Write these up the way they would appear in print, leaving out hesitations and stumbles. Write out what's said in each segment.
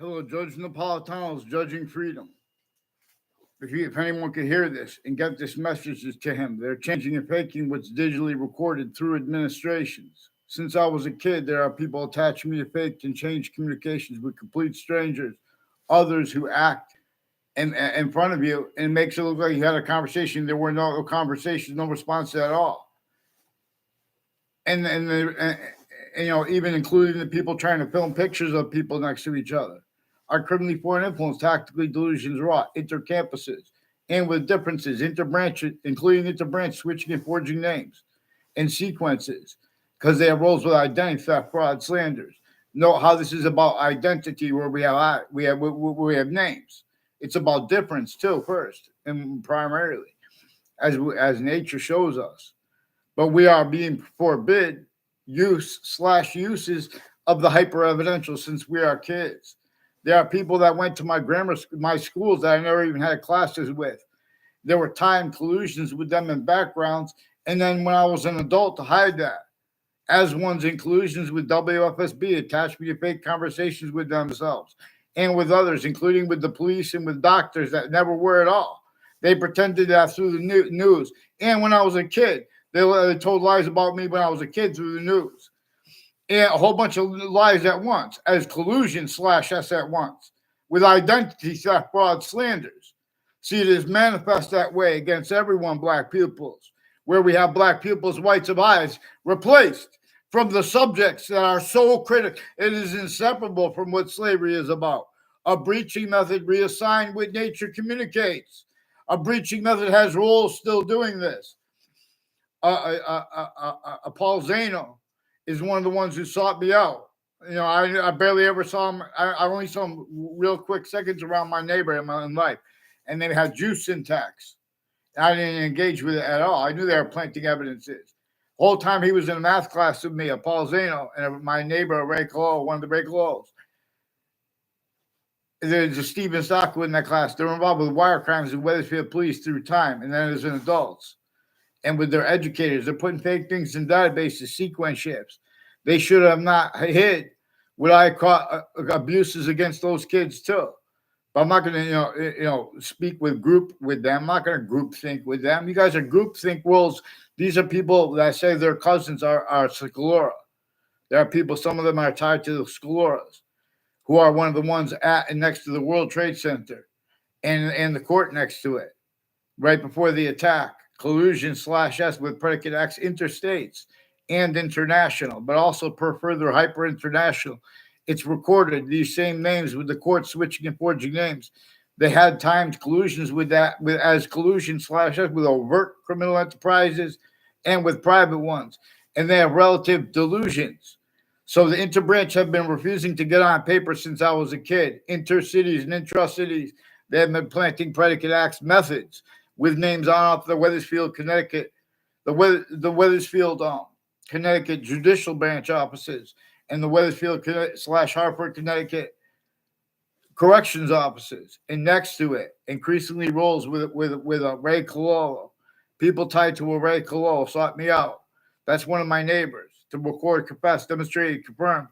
Hello, Judge Napolitano's Judging Freedom. If anyone could hear this and get this message to him, they're changing and faking what's digitally recorded through administrations. Since I was a kid, there are people attaching me to fake and change communications with complete strangers, others who act in front of you and makes it look like you had a conversation. There were no conversations, no response at all. And even including the people trying to film pictures of people next to each other. Our criminally foreign influence, tactically delusions wrought intercampuses, and with differences, interbranch, including interbranch switching and forging names and sequences, because they have roles with identity theft, fraud, slanders. Note how this is about identity, where we have names. It's about difference too, first and primarily, as nature shows us. But we are being forbid use/uses of the hyper evidential since we are kids. There are people that went to my schools that I never even had classes with. There were time collusions with them in backgrounds, and then when I was an adult to hide that, as ones in collusions with WFSB attached me to fake conversations with themselves and with others, including with the police and with doctors that never were at all. They pretended that through the news, and when I was a kid, they told lies about me when I was a kid through the news. And a whole bunch of lies at once, as collusion/s at once, with identity theft, fraud, slanders. See, it is manifest that way against everyone, black pupils, where we have black pupils' whites of eyes replaced from the subjects that are so critical. It is inseparable from what slavery is about. A breaching method reassigned with nature communicates. A breaching method has roles still doing this. Paul Zaino is one of the ones who sought me out. I barely ever saw him. I only saw him real quick seconds around my neighbor in life. And they had Jew syntax. I didn't engage with it at all. I knew they were planting evidences. The whole time he was in a math class with me, Paul Zaino, and my neighbor, Ray Colello, one of the Ray Colellos. There's a Stephen Stockwood in that class. They're involved with wire crimes in Wethersfield police through time, and then as an adults. And with their educators, they're putting fake things in databases, sequence shifts. They should have not hid what I caught abuses against those kids too. But I'm not going to, speak with them. I'm not going to group think with them. You guys are group think wolves. These are people that say their cousins are Scalora. There are people, some of them are tied to the Scaloras, who are one of the ones at and next to the World Trade Center and the court next to it, right before the attack. Collusion/s with predicate acts interstates and international, but also per further hyper international. It's recorded these same names with the court switching and forging names. They had timed collusions with that, as collusion/s with overt criminal enterprises and with private ones, and they have relative delusions. So the interbranch have been refusing to get on paper since I was a kid. Intercities and intra-cities, they have been planting predicate acts methods with names on off the Wethersfield, Connecticut, the Wethersfield, Connecticut judicial branch offices, and the Wethersfield/Hartford, Connecticut corrections offices. And next to it, increasingly rolls with a Ray Colello. People tied to a Ray Colello sought me out. That's one of my neighbors to record, confess, demonstrate, confirm.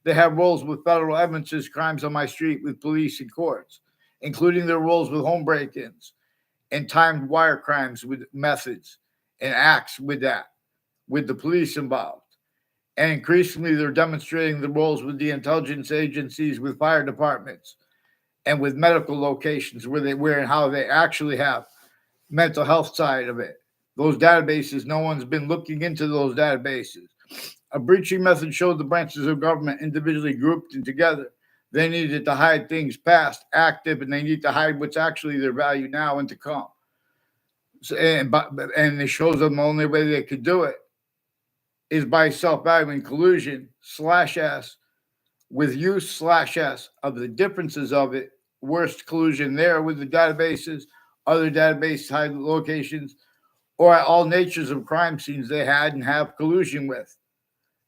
They have roles with federal evidences, crimes on my street with police and courts, including their roles with home break-ins and timed wire crimes with methods and acts with that, with the police involved. And increasingly, they're demonstrating the roles with the intelligence agencies, with fire departments, and with medical locations where and how they actually have mental health side of it. Those databases, no one's been looking into those databases. A breaching method showed the branches of government individually grouped and together. They needed to hide things past, active, and they need to hide what's actually their value now and to come. So, and it shows them the only way they could do it is by self-valuing collusion/s with use/s of the differences of it. Worst collusion there with the databases, other database tied locations, or at all natures of crime scenes they had and have collusion with.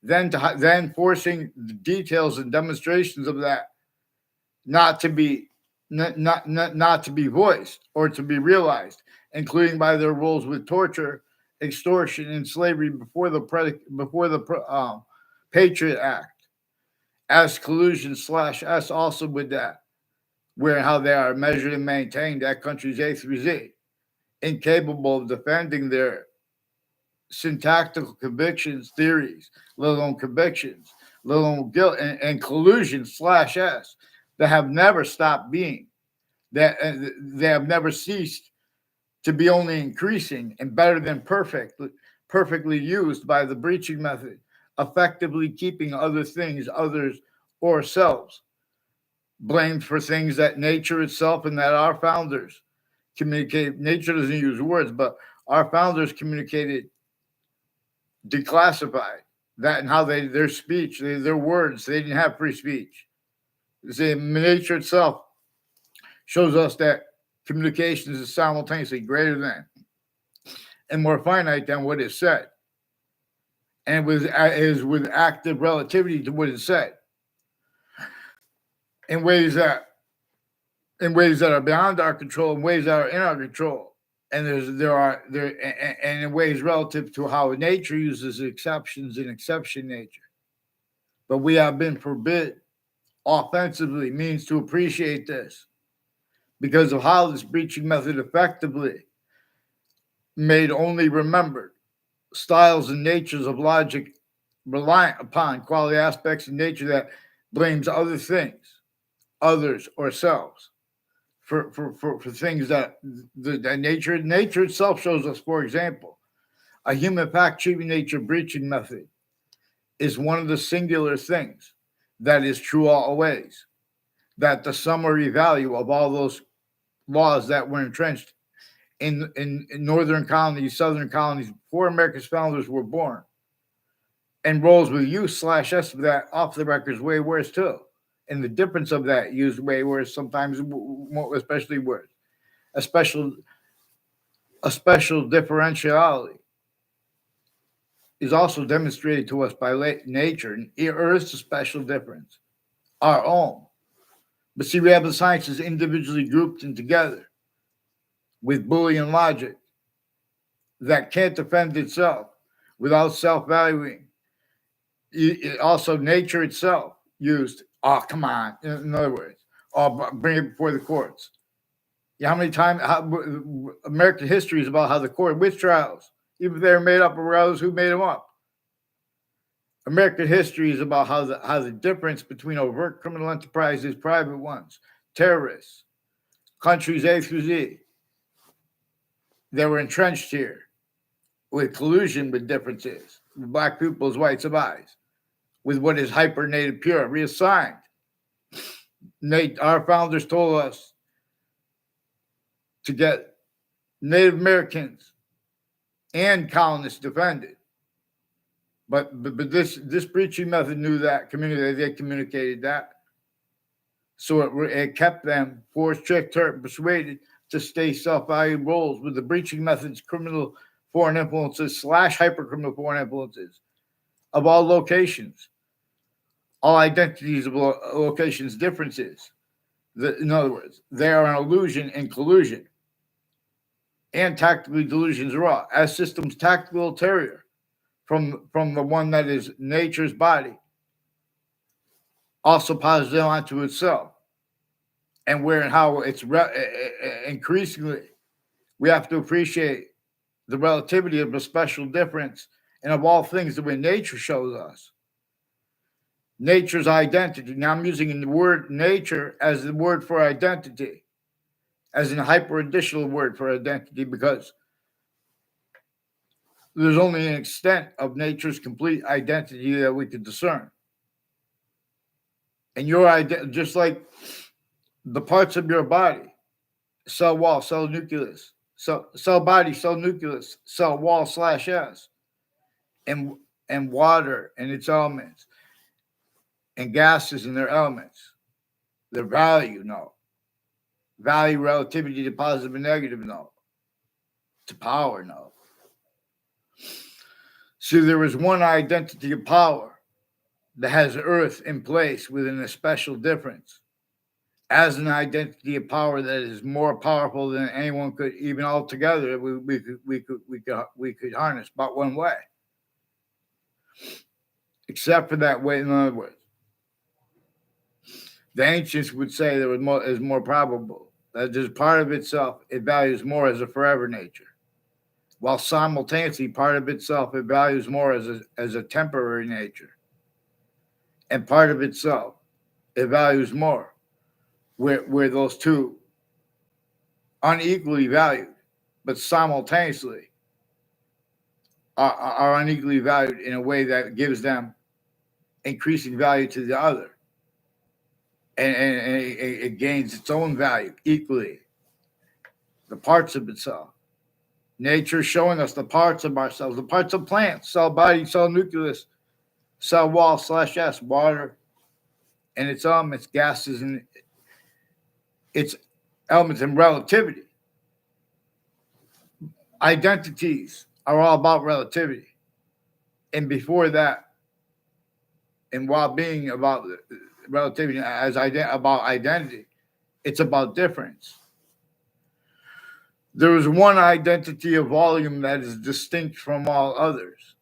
Then forcing the details and demonstrations of that not to be voiced or to be realized, including by their roles with torture, extortion, and slavery before the Patriot Act, as collusion slash S also with that, where and how they are measured and maintained at countries A through Z, incapable of defending their syntactical convictions, theories, let alone convictions, let alone guilt, and collusion slash S that have never stopped being, that they have never ceased to be only increasing and better than perfectly used by the breaching method, effectively keeping other things, others, or selves blamed for things that nature itself and that our founders communicate. Nature doesn't use words, but our founders communicated declassified that and how their speech, their words, they didn't have free speech. The nature itself shows us that communication is simultaneously greater than and more finite than what is said, and is with active relativity to what is said in ways that are beyond our control, in ways that are in our control, and and in ways relative to how nature uses exceptions in exception nature. But we have been forbid offensively means to appreciate this because of how this breaching method effectively made only remembered styles and natures of logic reliant upon quality aspects of nature that blames other things, others, or selves for things that the nature itself shows us. For example, a human fact treating nature breaching method is one of the singular things that is true always. That the summary value of all those laws that were entrenched in northern colonies, southern colonies before America's founders were born, and rolls with U slash S of that off the record is way worse too. And the difference of that used way worse, sometimes especially worse. A special differentiality is also demonstrated to us by nature, and Earth's a special difference, our own. But see, we have the sciences individually grouped and together with Boolean logic that can't defend itself without self-valuing. Also, nature itself used, oh, come on, in other words, bring it before the courts. Yeah, how many times American history is about how the court, witch trials, even if they were made up, regardless who made them up. American history is about how the difference between overt criminal enterprises, private ones, terrorists, countries A through Z, they were entrenched here with collusion with differences, with black people's whites of eyes, with what is hyper native pure, reassigned. Our founders told us to get Native Americans and colonists defended. But this breaching method knew that community, they communicated that. So it kept them forced, tricked, hurt, persuaded to stay self-valued roles with the breaching methods, criminal foreign influences / hyper-criminal foreign influences of all locations, all identities of locations, differences. In other words, they are an illusion and collusion. And tactically delusions raw, as systems tactical ulterior from the one that is nature's body, also positive onto itself. And where and how it's increasingly, we have to appreciate the relativity of a special difference and of all things the way nature shows us. Nature's identity. Now I'm using the word nature as the word for identity, as an hyper additional word for identity, because there's only an extent of nature's complete identity that we could discern. And your identity, just like the parts of your body, cell wall, cell nucleus, cell body, cell nucleus, cell wall / S, and water and its elements, and gases and their elements, their value, no. Value, relativity to positive and negative, no. To power, no. So there is one identity of power that has Earth in place within a special difference, as an identity of power that is more powerful than anyone could even altogether we could harness but one way. Except for that way, in other words, The ancients would say there was more is more probable that there's part of itself it values more as a forever nature, while simultaneously part of itself it values more as a temporary nature, and part of itself it values more where those two unequally valued, but simultaneously are unequally valued in a way that gives them increasing value to the other, and it gains its own value equally, the parts of itself. Nature showing us the parts of ourselves, the parts of plants, cell body, cell nucleus, cell wall slash S, water, and its gases and its elements and relativity. Identities are all about relativity. And before that, and while being about relativity about identity, it's about difference. There is one identity of volume that is distinct from all others.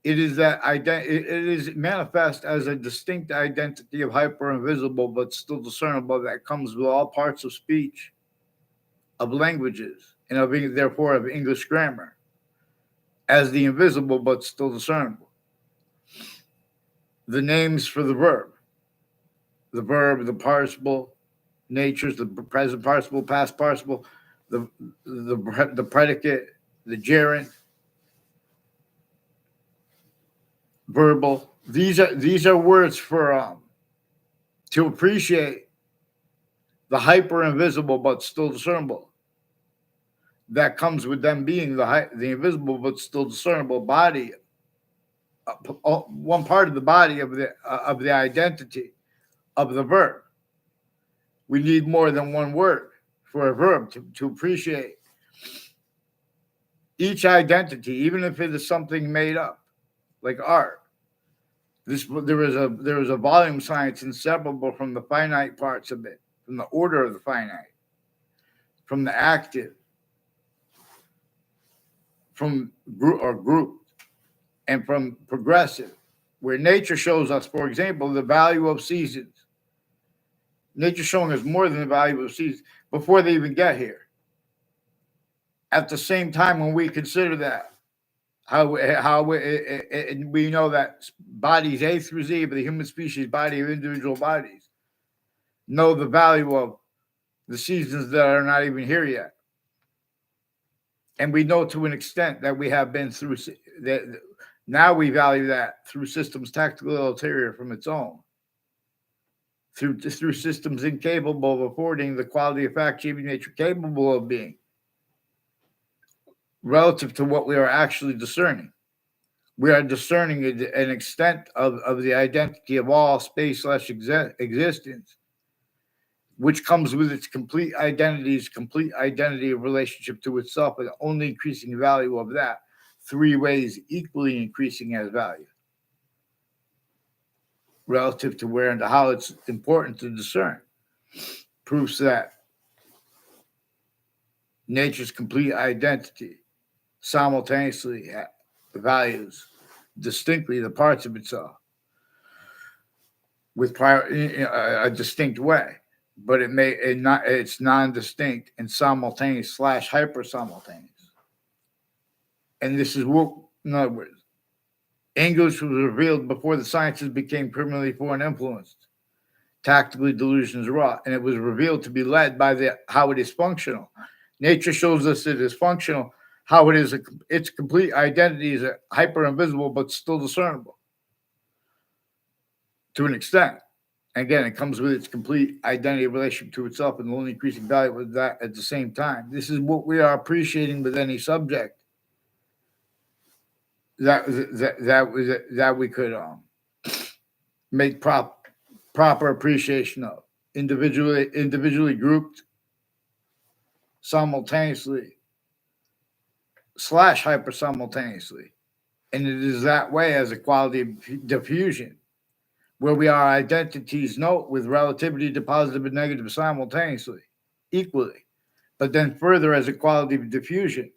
It is it is manifest as a distinct identity of hyper invisible but still discernible that comes with all parts of speech, of languages, and therefore of English grammar, as the invisible but still discernible. The names for the verb, the participle, natures, the present participle, past participle, the predicate, the gerund, verbal. These are words for to appreciate the hyper invisible but still discernible that comes with them being the invisible but still discernible body, one part of the body of the identity of the verb. We need more than one word for a verb to appreciate each identity, even if it is something made up, like art. There is a volume science inseparable from the finite parts of it, from the order of the finite, from the active, from group, and from progressive, where nature shows us, for example, the value of seasons. Nature showing us more than the value of seasons before they even get here. At the same time, when we consider that, we know that bodies A through Z of the human species body of individual bodies know the value of the seasons that are not even here yet. And we know to an extent that we have been through that. Now we value that through systems tactical ulterior from its own, through systems incapable of affording the quality of fact achieving nature capable of being, relative to what we are actually discerning. We are discerning an extent of the identity of all space / existence, which comes with its complete identity of relationship to itself, and only increasing value of that, three ways equally increasing as value, relative to where and how it's important to discern. Proves that nature's complete identity simultaneously values distinctly the parts of itself with a distinct way, but it's non-distinct and simultaneous / hyper simultaneous. And this is what, in other words, English was revealed before the sciences became criminally foreign influenced, tactically delusions wrought, and it was revealed to be led by how it is functional. Nature shows us it is functional, how it is its complete identity is hyper invisible but still discernible to an extent. Again, it comes with its complete identity relationship to itself and only increasing value with that at the same time. This is what we are appreciating with any subject that we could make proper appreciation of, individually grouped, simultaneously / hyper simultaneously. And it is that way as a quality of diffusion, where we are identities note with relativity to positive and negative simultaneously, equally, but then further as a quality of diffusion.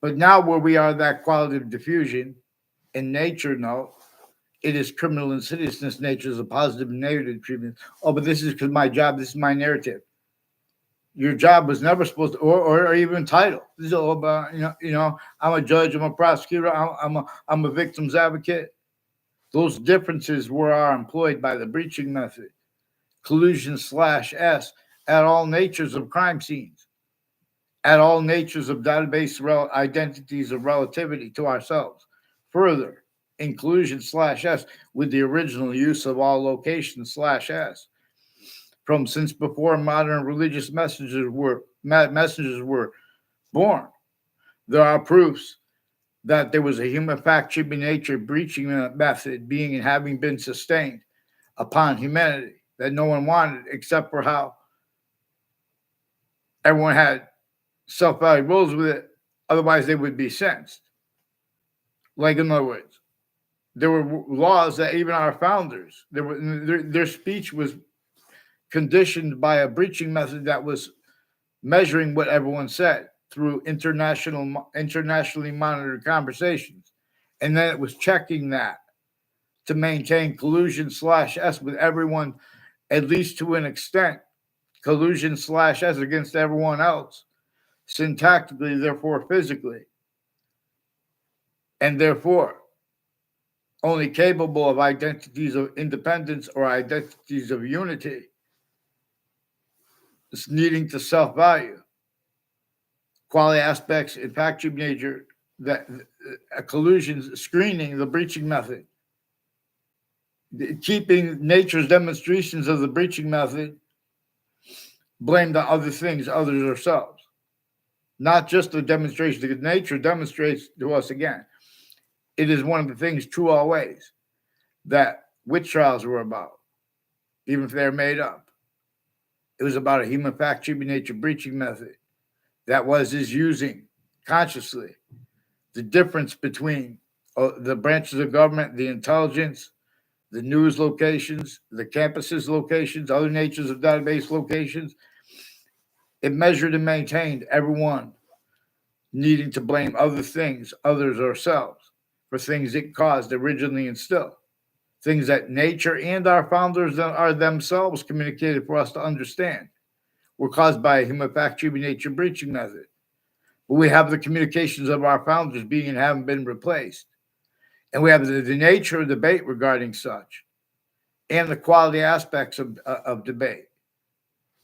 But now where we are that quality of diffusion in nature note, it is criminal insidiousness nature is a positive and negative treatment. Oh, but this is because my job, this is my narrative. Your job was never supposed to, or even title. This is all about, I'm a judge, I'm a prosecutor, I'm a victim's advocate. Those differences are employed by the breaching method, collusion slash S, at all natures of crime scenes, at all natures of database identities of relativity to ourselves. Further, in collusion slash S, with the original use of all locations slash S, from since before modern religious messengers were born, there are proofs that there was a human fact should be nature breaching method being and having been sustained upon humanity that no one wanted except for how everyone had self-value rules with it. Otherwise, they would be sentenced. Like, in other words, there were laws that even our founders, their speech was conditioned by a breaching method that was measuring what everyone said through internationally monitored conversations. And then it was checking that to maintain collusion slash S with everyone, at least to an extent, collusion slash S against everyone else, syntactically, therefore physically, and therefore only capable of identities of independence or identities of unity. It's needing to self-value. Quality aspects, in fact, nature, that collusion screening, the breaching method, keeping nature's demonstrations of the breaching method blamed on other things, others ourselves. Not just the demonstration, because nature demonstrates to us again. It is one of the things true always that witch trials were about, even if they're made up. It was about a human fact nature breaching method that is using consciously the difference between the branches of government, the intelligence, the news locations, the campuses locations, other natures of database locations. It measured and maintained everyone needing to blame other things, others ourselves, for things it caused originally and still. Things that nature and our founders are themselves communicated for us to understand were caused by a human fact nature breaching method. But we have the communications of our founders being and haven't been replaced. And we have the nature of debate regarding such and the quality aspects of debate.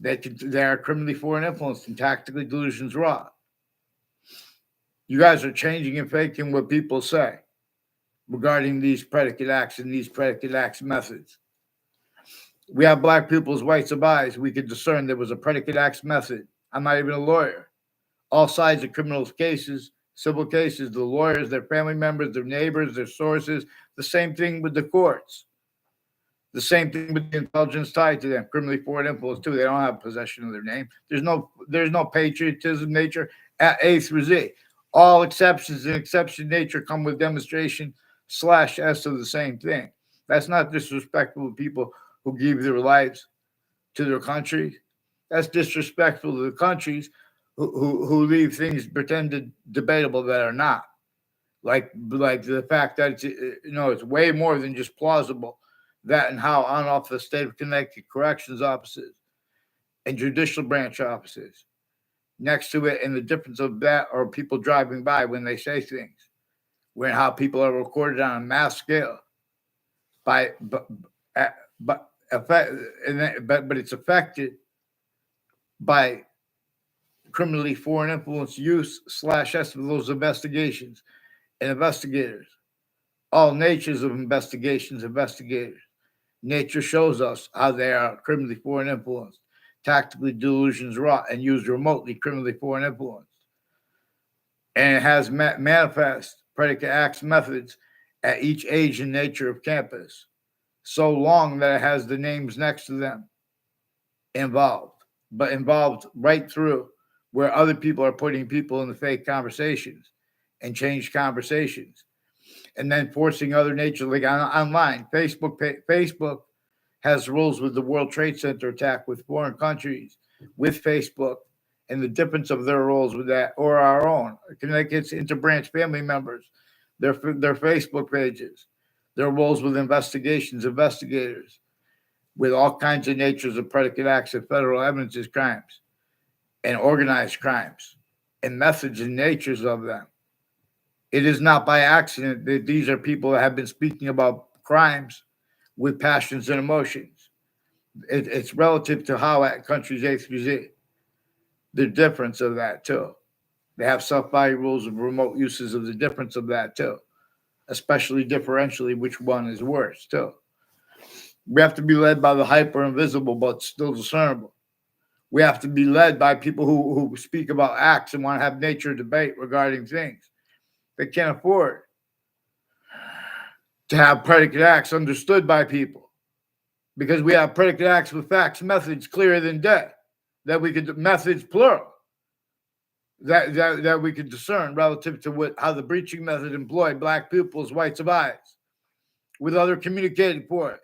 They are criminally foreign influenced and tactically delusions raw. You guys are changing and faking what people say regarding these predicate acts and these predicate acts methods. We have black people's rights of eyes. We could discern there was a predicate acts method. I'm not even a lawyer. All sides of criminal cases, civil cases, the lawyers, their family members, their neighbors, their sources, the same thing with the courts. The same thing with the intelligence tied to them, criminally foreign influence too. They don't have possession of their name. There's no patriotism nature at A through Z. All exceptions and exception nature come with demonstration slash S of the same thing. That's not disrespectful to people who give their lives to their country. That's disrespectful to the countries who leave things pretended debatable that are not. Like the fact that it's way more than just plausible. That and how on off the state of Connecticut corrections offices and judicial branch offices next to it, and the difference of that or people driving by when they say things, when how people are recorded on a mass scale but it's affected by criminally foreign influence use slash S of those investigations and investigators. All natures of investigators. Nature shows us how they are criminally foreign influenced, tactically delusions wrought, and used remotely criminally foreign influence. And it has manifest predicate acts methods at each age and nature of campus, so long that it has the names next to them involved right through where other people are putting people in the fake conversations and changed conversations. And then forcing other nature, like online, Facebook has rules with the World Trade Center attack with foreign countries, with Facebook, and the difference of their roles with that or our own. Connecticut's interbranch family members, their Facebook pages, Their roles with investigators, with all kinds of natures of predicate acts of federal evidence as crimes and organized crimes and methods and natures of them. It is not by accident that these are people that have been speaking about crimes with passions and emotions. It's relative to how at countries A through Z. The difference of that too. They have self-body rules of remote uses of the difference of that too, especially differentially which one is worse too. We have to be led by the hyper invisible but still discernible. We have to be led by people who speak about acts and want to have nature debate regarding things. They can't afford to have predicate acts understood by people because we have predicate acts with facts, methods clearer than day, that we could, methods plural, that we could discern relative to how the breaching method employed black pupils, whites of eyes, with other communicated for it.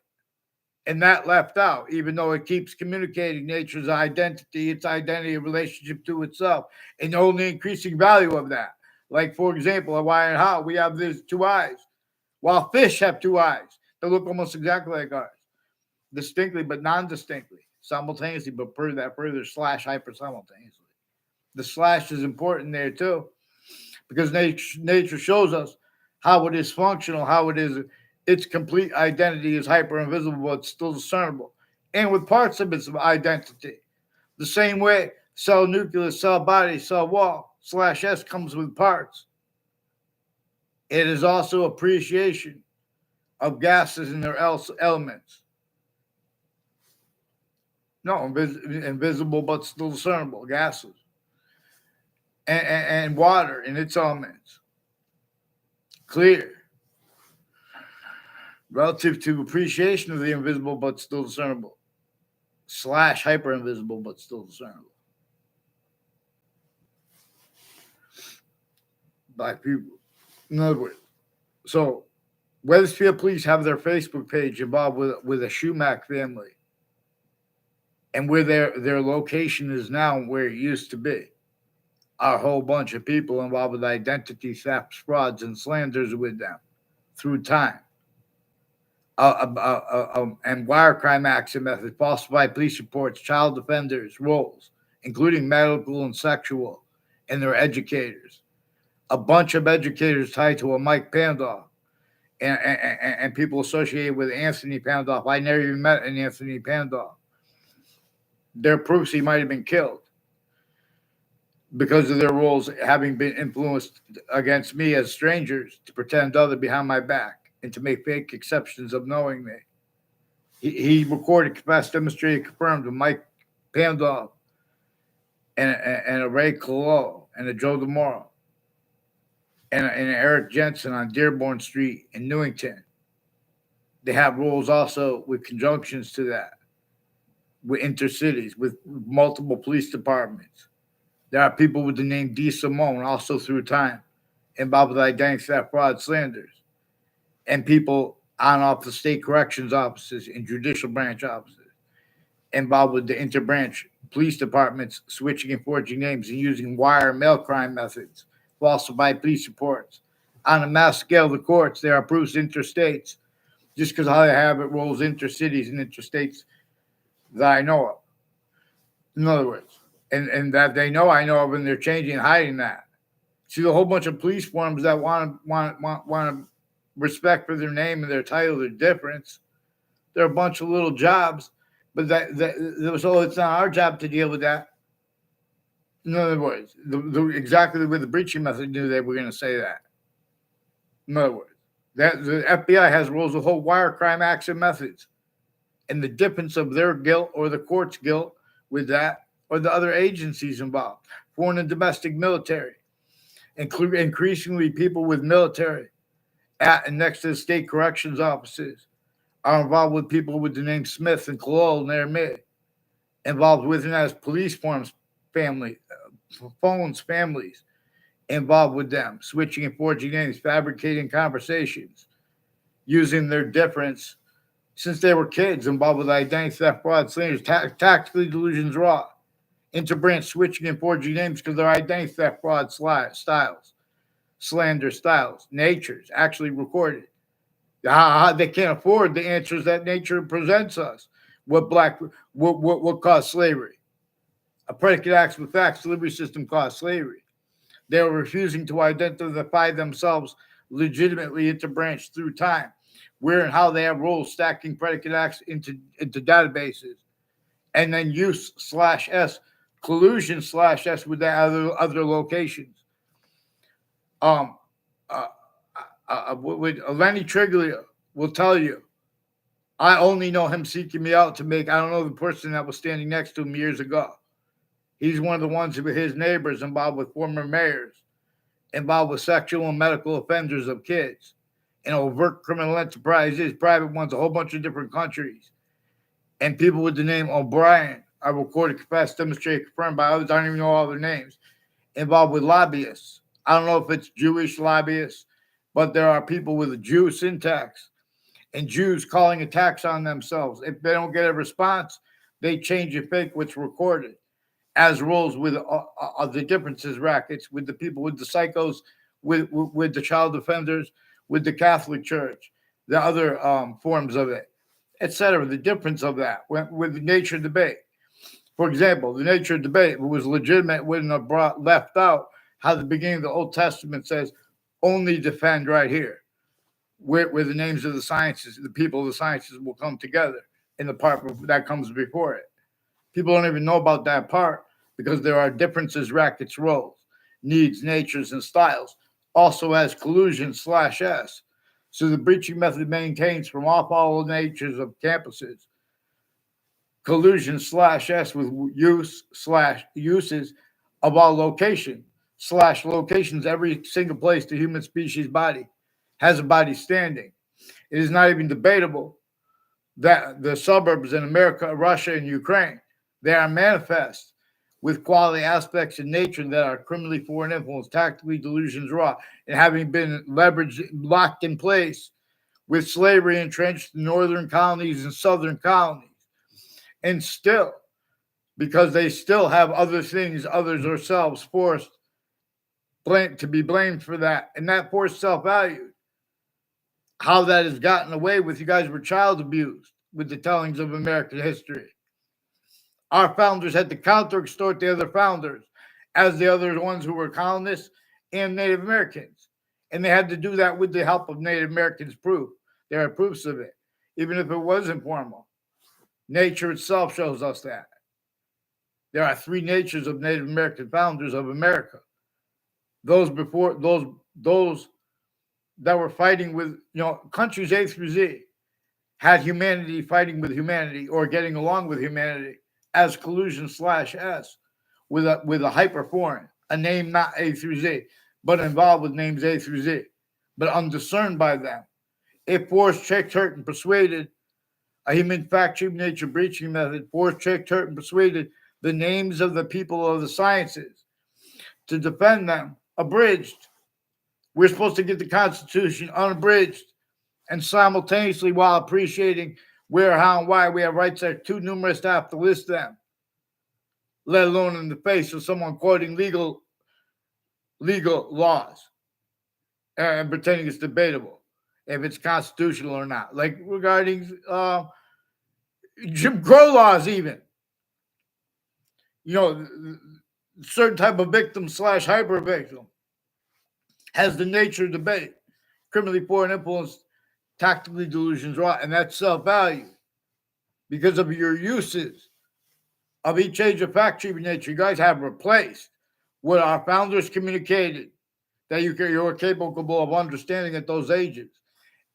And that left out, even though it keeps communicating nature's identity, its identity in relationship to itself, and only increasing value of that. Like, for example, Hawaiian how we have these two eyes, while fish have two eyes that look almost exactly like ours, distinctly but non-distinctly, simultaneously, but per that further slash hyper simultaneously. The slash is important there too, because nature shows us how it is functional, how it is. Its complete identity is hyper invisible, but it's still discernible. And with parts of its identity, the same way cell nucleus, cell body, cell wall, /S comes with parts. It is also appreciation of gases and their elements. No, invisible, but still discernible, gases. And water in its elements. Clear. Relative to appreciation of the invisible but still discernible, / hyper invisible but still discernible. Black people. In other words, so Wethersfield police have their Facebook page involved with a Schumack family and where their location is now and where it used to be. A whole bunch of people involved with identity thefts, frauds, and slanders with them through time. And wire crime action methods, falsified police reports, child offenders, roles, including medical and sexual, and their educators. A bunch of educators tied to a Mike Pandoff and people associated with Anthony Pandoff. I never even met an Anthony Pandoff. Their proofs he might have been killed because of their roles having been influenced against me as strangers to pretend other behind my back and to make fake exceptions of knowing me. He recorded, confessed, demonstrated, confirmed with Mike Pandoff and a Ray Colello and a Joe DeMoro and Eric Jensen on Dearborn Street in Newington. They have rules also with conjunctions to that, with intercities, with multiple police departments. There are people with the name D. Simone also through time involved with identity theft, fraud, slanders. And people on off the state corrections offices and judicial branch offices involved with the interbranch police departments switching and forging names and using wire mail crime methods, falsified police reports. On a mass scale, the courts, there are proofs interstates, just because how they have it rolls intercities and interstates that I know of. In other words, and that I know of, and they're changing and hiding that. See, the whole bunch of police forms that want to respect for their name and their title, their difference. They're a bunch of little jobs, but so it's not our job to deal with that. In other words, exactly the way the breaching method knew they were going to say that. In other words, that the FBI has rules of whole wire crime action methods, and the difference of their guilt or the court's guilt with that, or the other agencies involved, foreign and domestic military, increasingly people with military at and next to the state corrections offices are involved with people with the name Smith and Colello near me, involved with and as police forms family, phones, families involved with them, switching and forging names, fabricating conversations, using their difference since they were kids, involved with identity theft, fraud, slanders, tactically delusions raw, interbranch switching and forging names because their identity theft, fraud styles, slander styles, natures actually recorded How they can't afford the answers that nature presents us. What caused slavery? A predicate acts with facts delivery system caused slavery. They were refusing to identify themselves legitimately interbranched through time, where and how they have roles stacking predicate acts into databases, and then use slash s, collusion slash s with the other locations. Um, uh, with Lenny Triglia will tell you, I only know him seeking me out to make. I don't know the person that was standing next to him years ago. He's one of the ones with his neighbors involved with former mayors, involved with sexual and medical offenders of kids, and overt criminal enterprises, private ones, a whole bunch of different countries. And people with the name O'Brien are recorded, confessed, demonstrated, confirmed by others. I don't even know all their names. Involved with lobbyists. I don't know if it's Jewish lobbyists, but there are people with a Jew syntax and Jews calling attacks on themselves. If they don't get a response, they change and fake what's recorded. As rules with the differences rackets, with the people, with the psychos, with the child offenders, with the Catholic Church, the other forms of it, etc. The difference of that with the nature debate. For example, the nature debate was legitimate, wouldn't have left out how the beginning of the Old Testament says, only defend right here, where the names of the sciences, the people of the sciences will come together in the part that comes before it. People don't even know about that part because there are differences, rackets, roles, needs, natures, and styles, also as collusion slash S. So the breaching method maintains from off all natures of campuses collusion slash S with use slash uses of all location slash locations. Every single place the human species body has a body standing. It is not even debatable that the suburbs in America, Russia, and Ukraine, they are manifest with quality aspects in nature that are criminally foreign influence, tactically delusions raw, and having been leveraged, locked in place with slavery entrenched in northern colonies and southern colonies. And still, because they still have other things, others ourselves forced to be blamed for that, and that forced self-value. How that has gotten away with, you guys were child abused with the tellings of American history. Our founders had to counter-extort the other founders as the other ones who were colonists and Native Americans. And they had to do that with the help of Native Americans' proof. There are proofs of it, even if it was informal. Nature itself shows us that. There are three natures of Native American founders of America. Those before those that were fighting with, countries A through Z had humanity fighting with humanity or getting along with humanity as collusion slash S with a hyper foreign, a name not A through Z, but involved with names A through Z, but undiscerned by them. It forced, tricked, hurt, and persuaded a human fact, human nature breaching method, forced, tricked, hurt, and persuaded the names of the people of the sciences to defend them, abridged. We're supposed to get the Constitution unabridged and simultaneously while appreciating where, how, and why we have rights that are too numerous to have to list them, let alone in the face of someone quoting legal laws and pretending it's debatable if it's constitutional or not. Like regarding Jim Crow laws even. Certain type of victim slash hyper victim has the nature of debate, criminally foreign influence, tactically delusions raw, and that's self-value because of your uses of each age of fact treatment nature. You guys have replaced what our founders communicated that you were capable of understanding at those ages,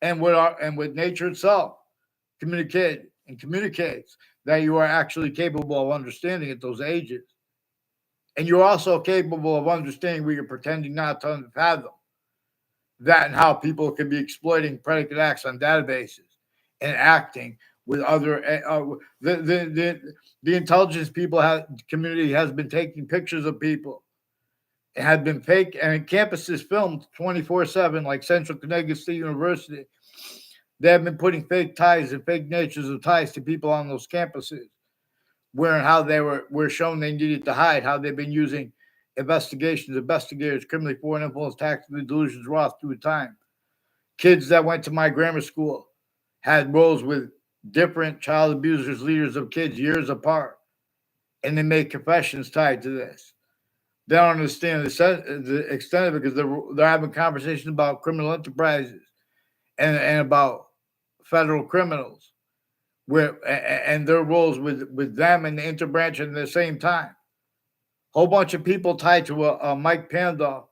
and what nature itself communicated and communicates that you are actually capable of understanding at those ages. And you're also capable of understanding what you're pretending not to fathom. That and how people can be exploiting predicate acts on databases and acting with other the intelligence community has been taking pictures of people. It had been fake, and campuses filmed 24/7, like Central Connecticut State University. They have been putting fake ties and fake natures of ties to people on those campuses, where and how they were shown they needed to hide, how they've been using investigators, criminally foreign influence, tactically delusions raw through time Kids that went to my grammar school had roles with different child abusers, leaders of kids years apart, and they made confessions tied to this. They don't understand the extent of it because they're having conversations about criminal enterprises and about federal criminals where and their roles with them and the interbranch at the same time. Whole bunch of people tied to a Mike Pandolf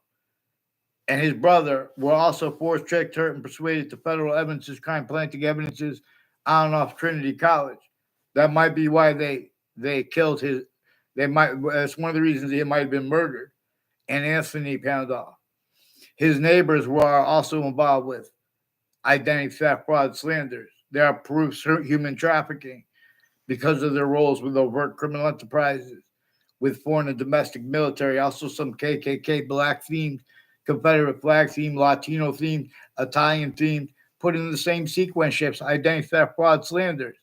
and his brother were also forced, tricked, hurt, and persuaded to federal evidences, crime planting evidences on and off Trinity College. That might be why they killed his. They might. That's one of the reasons he might have been murdered. And Anthony Pandolf. His neighbors were also involved with identity theft, fraud, slanders. There are proofs of human trafficking because of their roles with overt criminal enterprises, with foreign and domestic military, also some KKK, black themed, Confederate flag themed, Latino themed, Italian themed, put in the same sequence ships, identity theft, fraud, slanders,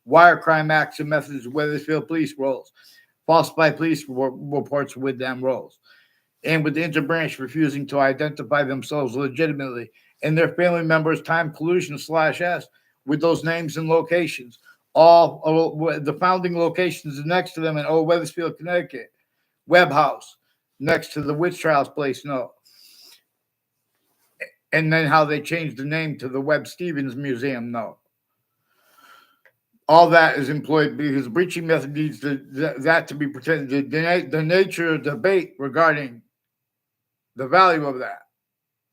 wire crime acts and methods, Wethersfield police roles, falsified police reports with them roles, and with the interbranch refusing to identify themselves legitimately, and their family members time collusion /S with those names and locations. All the founding locations next to them in Old Wethersfield, Connecticut, Webb House, next to the witch trials place, no. And then how they changed the name to the Webb Stevens Museum, no. All that is employed because breaching method needs that to be protected. The nature of debate regarding the value of that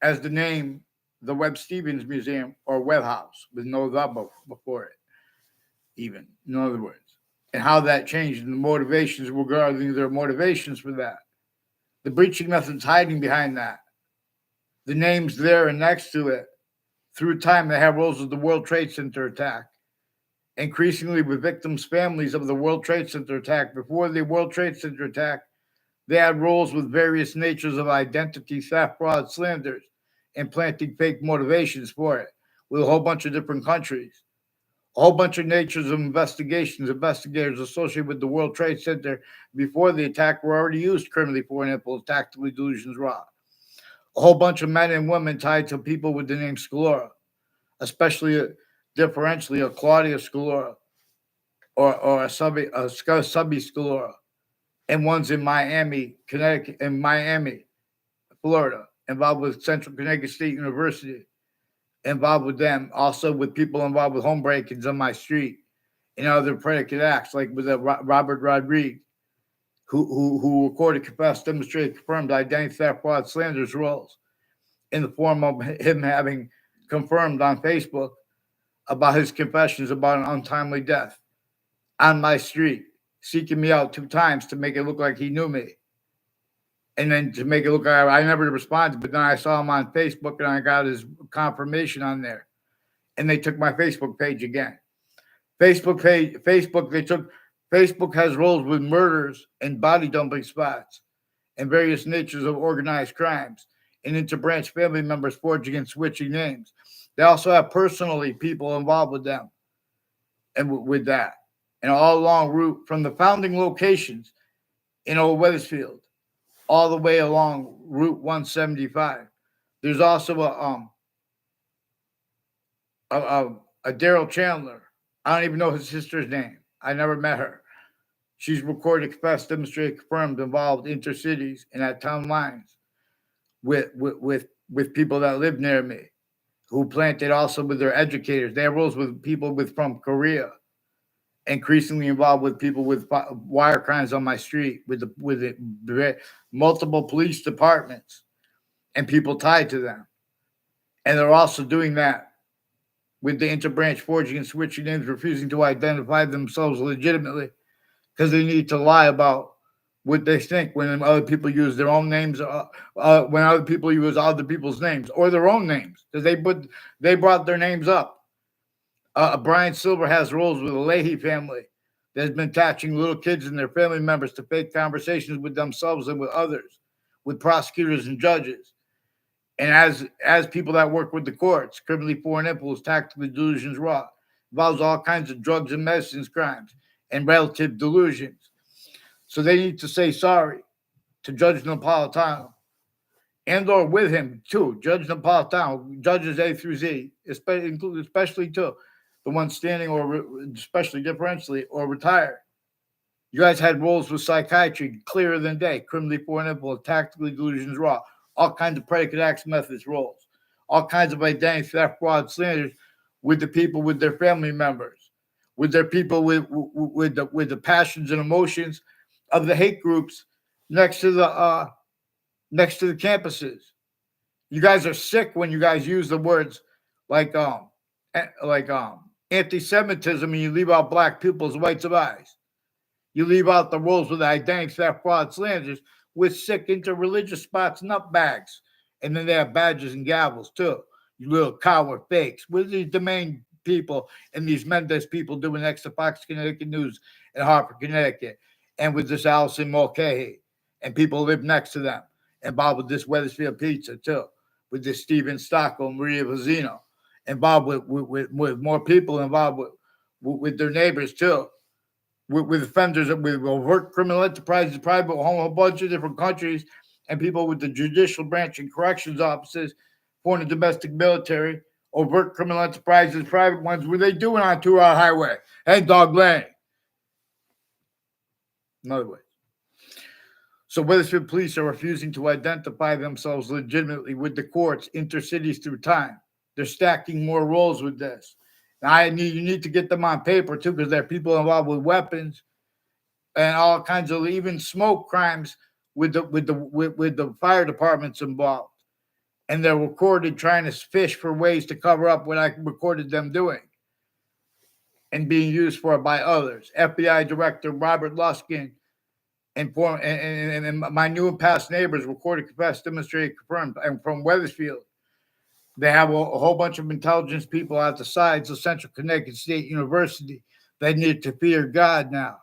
as the name, the Webb Stevens Museum or Webb House with no the before it, even, in other words, and how that changed and the motivations regarding their motivations for that. The breaching method's hiding behind that. The names there and next to it, through time, they have roles of the World Trade Center attack. Increasingly with victims' families of the World Trade Center attack. Before the World Trade Center attack, they had roles with various natures of identity theft, fraud, slanders, and planting fake motivations for it with a whole bunch of different countries. A whole bunch of natures of investigations. Investigators associated with the World Trade Center before the attack were already used criminally for an impulse, tactically delusions raw. A whole bunch of men and women tied to people with the name Scalora, especially differentially a Claudia Scalora or a Subby Scalora, and one's in Miami, Connecticut, and Miami, Florida, involved with Central Connecticut State University, involved with them, also with people involved with home break-ins on my street and other predicate acts, like with Robert Rodriguez, who recorded, confessed, demonstrated, confirmed identity theft, fraud, slanders roles in the form of him having confirmed on Facebook about his confessions about an untimely death on my street, seeking me out 2 times to make it look like he knew me. And then to make it look like I never responded, but then I saw him on Facebook and I got his confirmation on there. And they took my Facebook page again. Facebook has roles with murders and body dumping spots and various natures of organized crimes and interbranch family members forging and switching names. They also have personally people involved with them and with that. And all along route from the founding locations in Old Wethersfield all the way along Route 175. There's also a Daryl Chandler. I don't even know his sister's name. I never met her. She's recorded, confessed, demonstrated, confirmed, involved intercities and at town lines with people that live near me, who planted also with their educators. They have roles with people from Korea, increasingly involved with people with wire crimes on my street, with multiple police departments and people tied to them. And they're also doing that with the interbranch forging and switching names, refusing to identify themselves legitimately because they need to lie about what they think when other people use their own names, when other people use other people's names or their own names, because they brought their names up. Brian Silver has roles with the Leahy family that has been attaching little kids and their family members to fake conversations with themselves and with others, with prosecutors and judges. And as people that work with the courts, criminally foreign impulse, tactically delusions raw, involves all kinds of drugs and medicines crimes and relative delusions. So they need to say sorry to Judge Napolitano and or with him too. Judge Napolitano, judges A through Z, especially too, the ones standing or especially differentially or retired. You guys had roles with psychiatry clearer than day, criminally foreign, tactically delusions raw, all kinds of predicate acts, methods, roles, all kinds of identity theft, fraud, slanders with the people, with their family members, with their people, with the passions and emotions of the hate groups next to the campuses. You guys are sick when you guys use the words like anti-Semitism and you leave out black people's whites of eyes. You leave out the roles with identity theft, fraud, slanders with sick interreligious spots, nutbags. And then they have badges and gavels too. You little coward fakes. What are these domain people and these Mendez people doing next to Fox Connecticut News in Hartford, Connecticut? And with this Allison Mulcahy. And people live next to them. Involved with this Wethersfield Pizza too. With this Steven Stocco, Maria Vazino. Involved with more people involved with their neighbors too. With offenders, with overt criminal enterprises, private home, a bunch of different countries, and people with the judicial branch and corrections offices, foreign and domestic military, overt criminal enterprises, private ones. What are they doing on 2-hour highway? Hey, Dog Lane. In other words. So Wethersfield police are refusing to identify themselves legitimately with the courts, intercities through time. They're stacking more roles with this. Now, you need to get them on paper too, because there are people involved with weapons and all kinds of even smoke crimes with the fire departments involved, and they're recorded trying to fish for ways to cover up what I recorded them doing and being used for by others. FBI Director Robert Luskin and my new and past neighbors recorded, confessed, demonstrated, confirmed, and from Wethersfield. They have a whole bunch of intelligence people at the sides of Central Connecticut State University that need to fear God now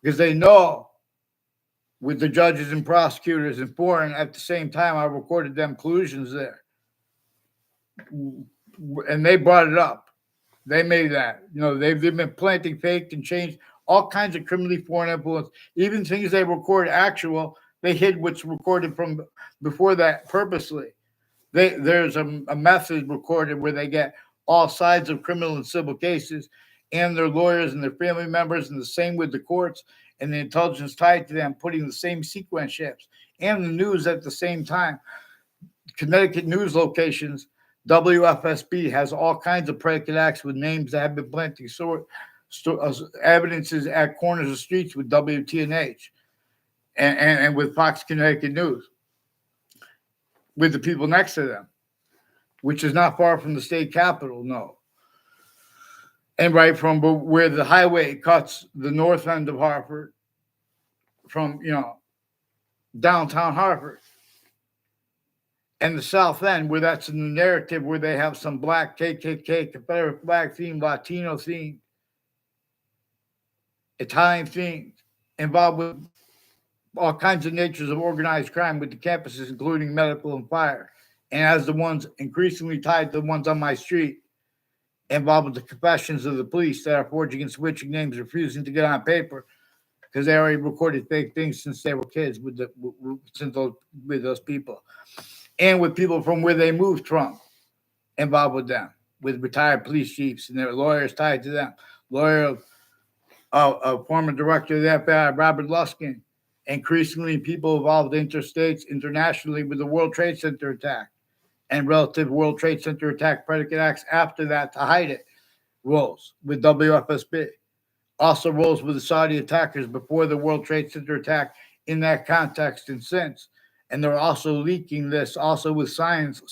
because they know with the judges and prosecutors and foreign at the same time, I recorded them collusions there. And they brought it up. They made that. They've been planting fake and changed all kinds of criminally foreign influence, even things they record actual, they hid what's recorded from before that purposely. There's a method recorded where they get all sides of criminal and civil cases and their lawyers and their family members, and the same with the courts and the intelligence tied to them, putting the same sequence ships and the news at the same time. Connecticut news locations, WFSB has all kinds of predicate acts with names that have been planting evidences at corners of streets with WTNH and with Fox Connecticut News, with the people next to them, which is not far from the state capitol, no. And right from where the highway cuts the north end of Hartford from, downtown Hartford. And the south end, where that's in the narrative, where they have some black KKK, Confederate flag theme, Latino theme, Italian theme, involved with all kinds of natures of organized crime with the campuses, including medical and fire. And as the ones increasingly tied to the ones on my street, involved with the confessions of the police that are forging and switching names, refusing to get on paper because they already recorded fake things since they were kids with those people, and with people from where they moved from, involved with them, with retired police chiefs and their lawyers tied to them. Lawyer of former director of the FBI, Robert Luskin. Increasingly, people involved interstates, internationally, with the World Trade Center attack and relative World Trade Center attack predicate acts after that to hide it. Roles with WFSB. Also roles with the Saudi attackers before the World Trade Center attack in that context and since. And they're also leaking this also with silence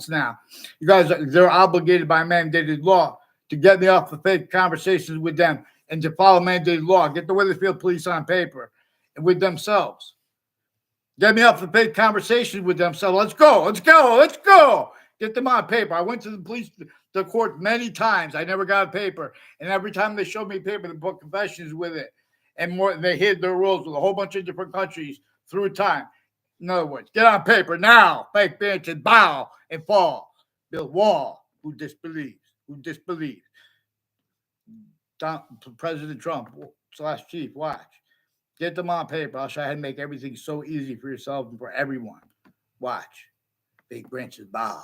now. You guys, they're obligated by mandated law to get me off the fake conversations with them and to follow mandated law. Get the Wethersfield police on paper and with themselves. Get me off the fake conversations with themselves. Let's go. Get them on paper. I went to the court many times. I never got a paper. And every time they showed me paper, they put confessions with it. And more, they hid their rules with a whole bunch of different countries through time. In other words, get on paper now. Fake benches, bow and fall. Build wall. Who disbelieves? President Trump / chief, watch. Get them on paper. I'll show you how to make everything so easy for yourself and for everyone. Watch. Big branches bob.